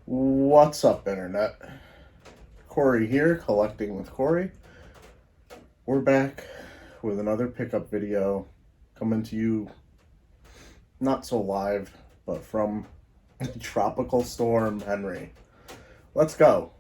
What's up, Internet? Cory here, collecting with Cory. We're back with another pickup video coming to you not so live, but from Tropical Storm Henry. Let's go.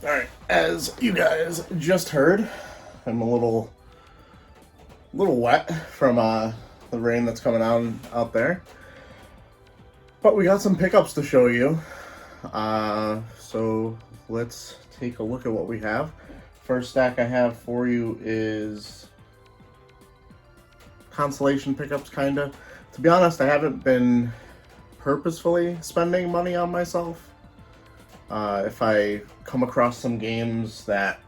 Alright, as you guys just heard, I'm a little wet from the rain that's coming out there. But we got some pickups to show you. So let's take a look at what we have. First stack I have for you is consolation pickups, kinda. To be honest, I haven't been purposefully spending money on myself. If I come across some games that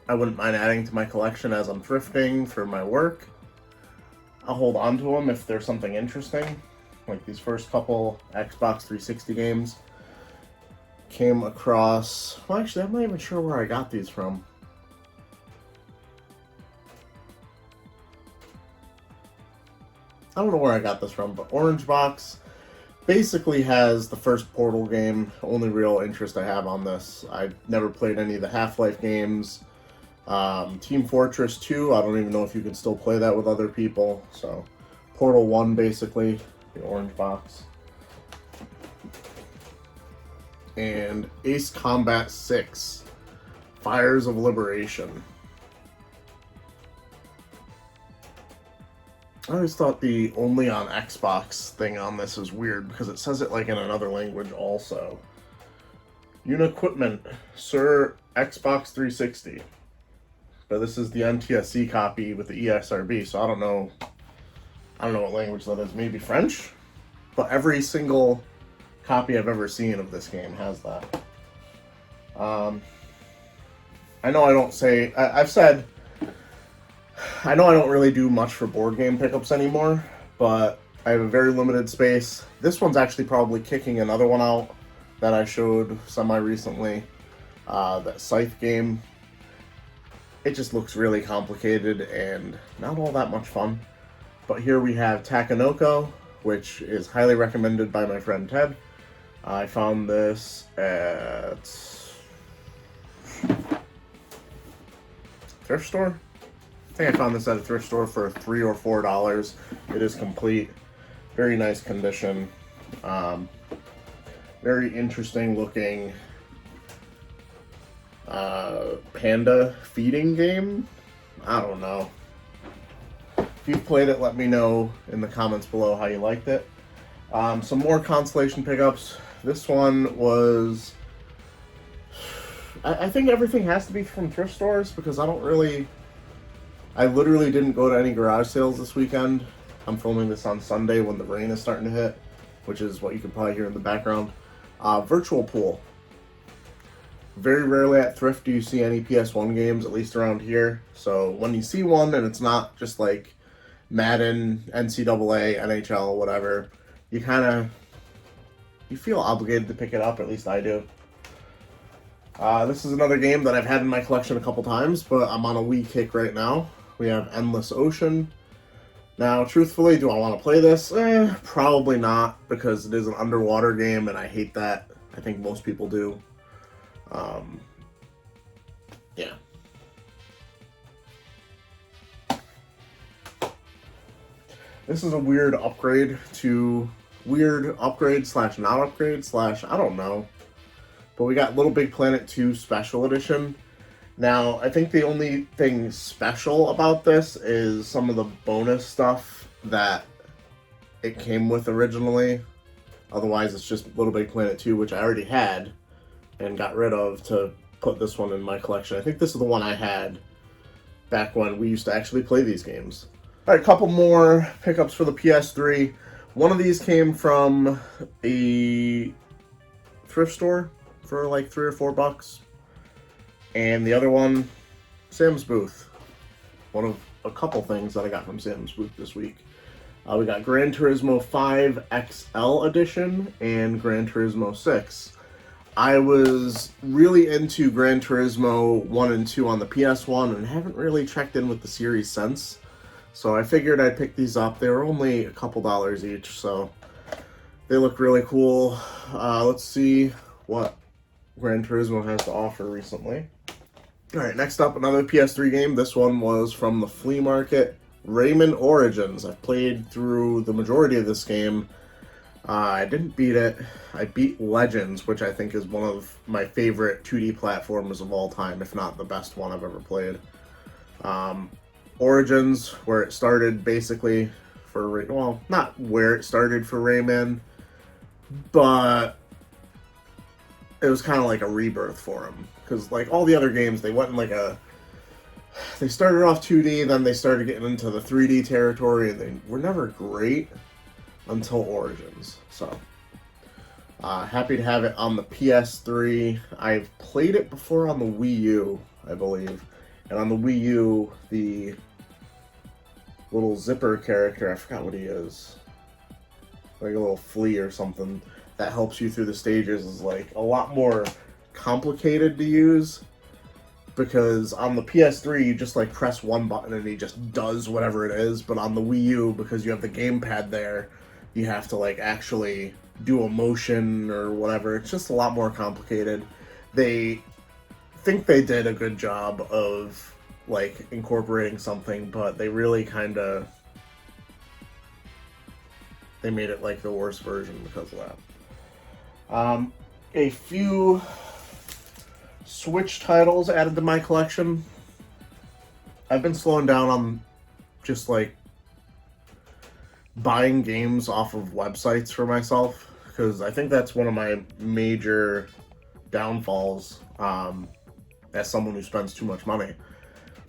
I wouldn't mind adding to my collection as I'm thrifting for my work, I'll hold on to them if there's something interesting. Like these first couple Xbox 360 games came across. Well, actually, I'm not even sure where I got these from. I don't know where I got this from, but Orange Box basically has the first Portal game. Only real interest I have on this. I've never played any of the Half-Life games. Team Fortress 2, I don't even know if you can still play that with other people. So, Portal 1 basically, the Orange Box. And Ace Combat 6, Fires of Liberation. I always thought the only on Xbox thing on this is weird because it says it like in another language also. Unequipment, Sir Xbox 360. But this is the NTSC copy with the ESRB, so I don't know what language that is. Maybe French? But every single copy I've ever seen of this game has that. I know I don't say... I've said... I know I don't really do much for board game pickups anymore, but I have a very limited space. This one's actually probably kicking another one out that I showed semi-recently. That Scythe game. It just looks really complicated and not all that much fun. But here we have Takenoko, which is highly recommended by my friend Ted. I found this at thrift store. I think I found this at a thrift store for $3 or $4. It is complete. Very nice condition. Very interesting looking panda feeding game. I don't know. If you've played it, let me know in the comments below how you liked it. Some more consolation pickups. This one was... I think everything has to be from thrift stores because I literally didn't go to any garage sales this weekend. I'm filming this on Sunday when the rain is starting to hit, which is what you can probably hear in the background. Virtual Pool. Very rarely at thrift do you see any PS1 games, at least around here. So when you see one and it's not just like Madden, NCAA, NHL, whatever, you feel obligated to pick it up, at least I do. This is another game that I've had in my collection a couple times, but I'm on a Wii kick right now. We have Endless Ocean. Now, truthfully, do I want to play this? Probably not, because it is an underwater game, and I hate that. I think most people do. Yeah. This is a weird upgrade slash not upgrade slash, I don't know. But we got Little Big Planet 2 Special Edition. Now, I think the only thing special about this is some of the bonus stuff that it came with originally. Otherwise, it's just Little Big Planet 2, which I already had and got rid of to put this one in my collection. I think this is the one I had back when we used to actually play these games. All right, a couple more pickups for the PS3. One of these came from a thrift store for like $3 or $4. And the other one, Sam's Booth. one of a couple things that I got from Sam's Booth this week. We got Gran Turismo 5 XL Edition and Gran Turismo 6. I was really into Gran Turismo 1 and 2 on the PS1 and haven't really checked in with the series since. So I figured I'd pick these up. They were only a couple dollars each, so they look really cool. Let's see what Gran Turismo has to offer recently. Alright, next up, another PS3 game. This one was from the flea market, Rayman Origins. I've played through the majority of this game. I didn't beat it. I beat Legends, which I think is one of my favorite 2D platformers of all time, if not the best one I've ever played. Origins, where it started basically for, well, not where it started for Rayman, but it was kind of like a rebirth for him. Because, like, all the other games, they went in like a... They started off 2D, then they started getting into the 3D territory, and they were never great until Origins. So, happy to have it on the PS3. I've played it before on the Wii U, I believe. And on the Wii U, the little zipper character, I forgot what he is. Like a little flea or something that helps you through the stages is like a lot more complicated to use. Because on the PS3, you just like press one button and he just does whatever it is. But on the Wii U, because you have the gamepad there, you have to like actually do a motion or whatever. It's just a lot more complicated. They think they did a good job of like incorporating something, but they really kind of they made it like the worst version because of that. A few Switch titles added to my collection. I've been slowing down on just like buying games off of websites for myself, because I think that's one of my major downfalls as someone who spends too much money.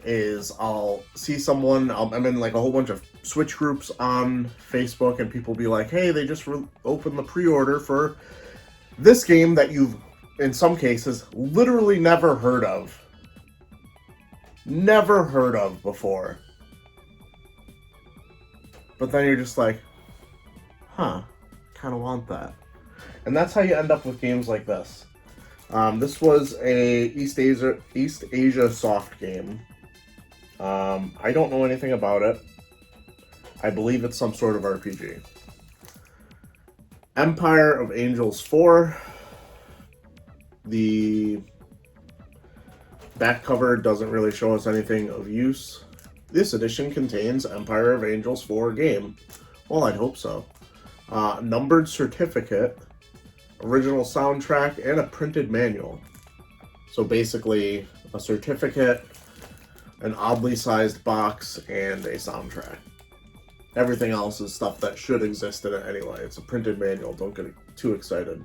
Is I'll see someone, I'm in like a whole bunch of Switch groups on Facebook, and people be like, hey, they just opened the pre-order for this game that you've, in some cases, literally never heard of. Never heard of before. But then you're just like, huh, kind of want that. And that's how you end up with games like this. This was a East Asia soft game. I don't know anything about it. I believe it's some sort of RPG. Empire of Angels 4. The back cover doesn't really show us anything of use. This edition contains Empire of Angels 4 game. Well, I'd hope so. Numbered certificate, original soundtrack, and a printed manual. So basically, a certificate, an oddly sized box, and a soundtrack. Everything else is stuff that should exist in it anyway. It's a printed manual. Don't get too excited.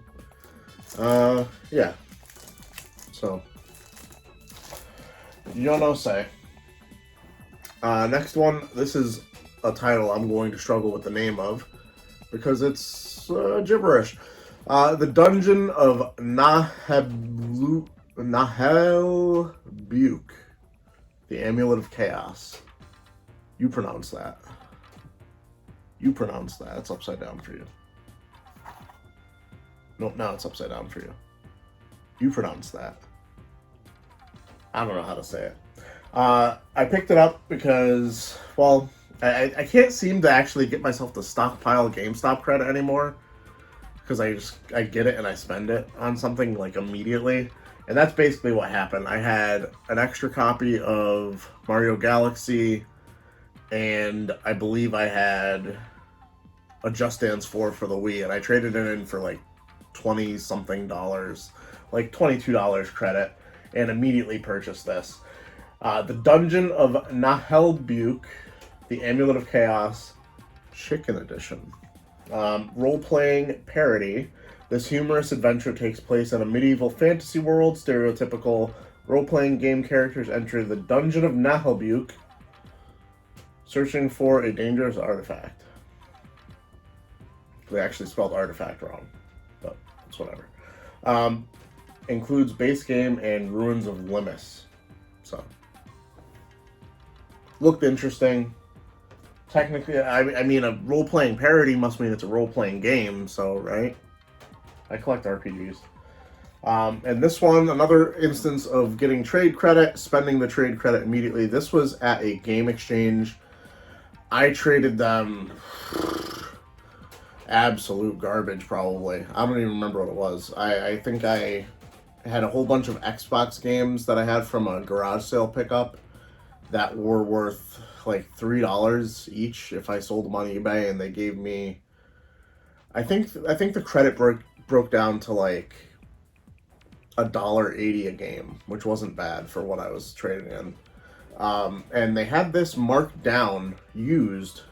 Yeah. So, you don't know, say. Next one. This is a title I'm going to struggle with the name of because it's gibberish. The Dungeon of Nahelbuke. The Amulet of Chaos. You pronounce that. You pronounce that. It's upside down for you. Nope, now it's upside down for you. You pronounce that. I don't know how to say it. I picked it up because, well, I can't seem to actually get myself to stockpile GameStop credit anymore. Because I get it and I spend it on something like immediately. And that's basically what happened. I had an extra copy of Mario Galaxy, and I believe I had a Just Dance 4 for the Wii, and I traded it in for like $20-something, like $22 credit, and immediately purchased this. The Dungeon of Nahelbuke, the Amulet of Chaos, Chicken Edition. Role-playing parody. This humorous adventure takes place in a medieval fantasy world. Stereotypical role-playing game characters enter the Dungeon of Nahelbuke, searching for a dangerous artifact. They actually spelled artifact wrong, but it's whatever. Includes base game and Ruins of Limus. So, Looked interesting. Technically, I mean, a role-playing parody must mean it's a role-playing game, so, right? I collect RPGs. And this one, another instance of getting trade credit, spending the trade credit immediately. This was at a game exchange. I traded them absolute garbage, probably. I don't even remember what it was. I think I had a whole bunch of Xbox games that I had from a garage sale pickup that were worth like $3 each if I sold them on eBay, and they gave me, I think the credit broke down to like $1.80 a game, which wasn't bad for what I was trading in. And they had this marked down used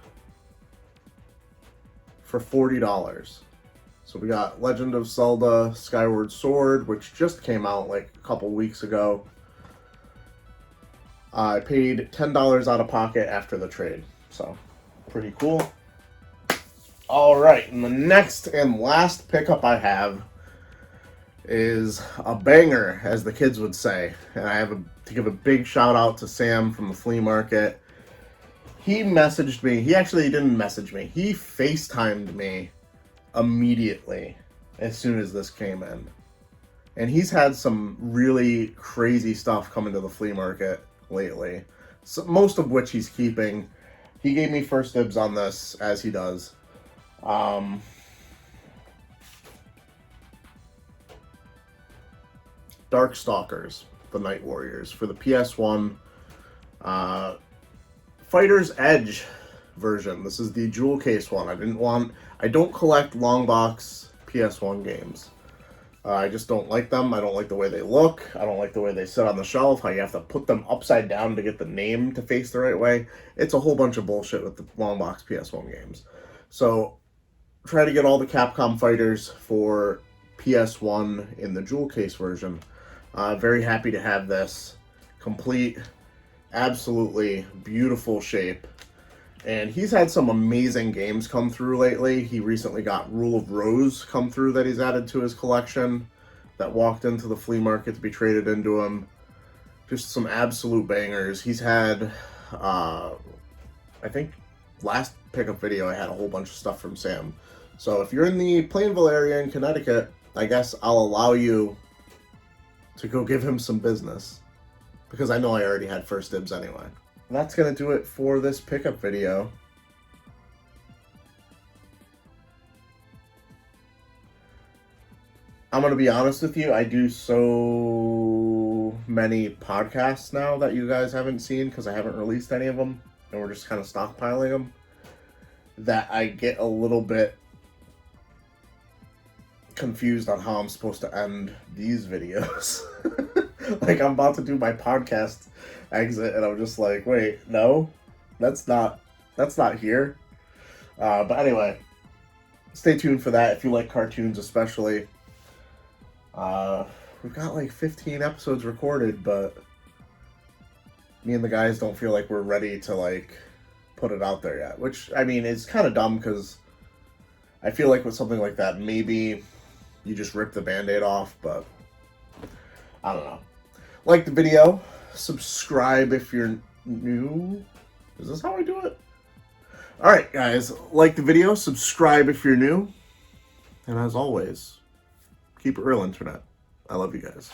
for $40. So we got Legend of Zelda Skyward Sword, which just came out like a couple weeks ago. I paid $10 out of pocket after the trade, so pretty cool. All right, and the next and last pickup I have is a banger, as the kids would say. And I have to give a big shout out to Sam from the flea market. He messaged me. He actually didn't message me. He FaceTimed me immediately as soon as this came in. And he's had some really crazy stuff coming to the flea market lately, so most of which he's keeping. He gave me first dibs on this, as he does. Darkstalkers, the Night Warriors, for the PS1 Fighter's Edge version. This is the jewel case one. I don't collect long box PS1 games. I just don't like them. I don't like the way they look. I don't like the way they sit on the shelf, how you have to put them upside down to get the name to face the right way. It's a whole bunch of bullshit with the long box PS1 games. So try to get all the Capcom fighters for PS1 in the jewel case version. Very happy to have this complete, absolutely beautiful shape. And he's had some amazing games come through lately. He recently got Rule of Rose come through that he's added to his collection that walked into the flea market to be traded into him. Just some absolute bangers. He's had, I think, last pickup video I had a whole bunch of stuff from Sam. So if you're in the Plainville area in Connecticut, I guess I'll allow you to go give him some business, because I know I already had first dibs anyway. That's going to do it for this pickup video. I'm going to be honest with you, I do so many podcasts now that you guys haven't seen, because I haven't released any of them, and we're just kind of stockpiling them, that I get a little bit confused on how I'm supposed to end these videos. Like, I'm about to do my podcast exit, and I'm just like, wait, no, that's not here. But anyway, stay tuned for that if you like cartoons, especially. We've got like 15 episodes recorded, but me and the guys don't feel like we're ready to like put it out there yet, which, I mean, is kind of dumb, because I feel like with something like that, maybe you just rip the band-aid off, but I don't know. Like the video, subscribe if you're new. Is this how I do it? Alright, guys, like the video, subscribe if you're new, and as always, keep it real, internet. I love you guys.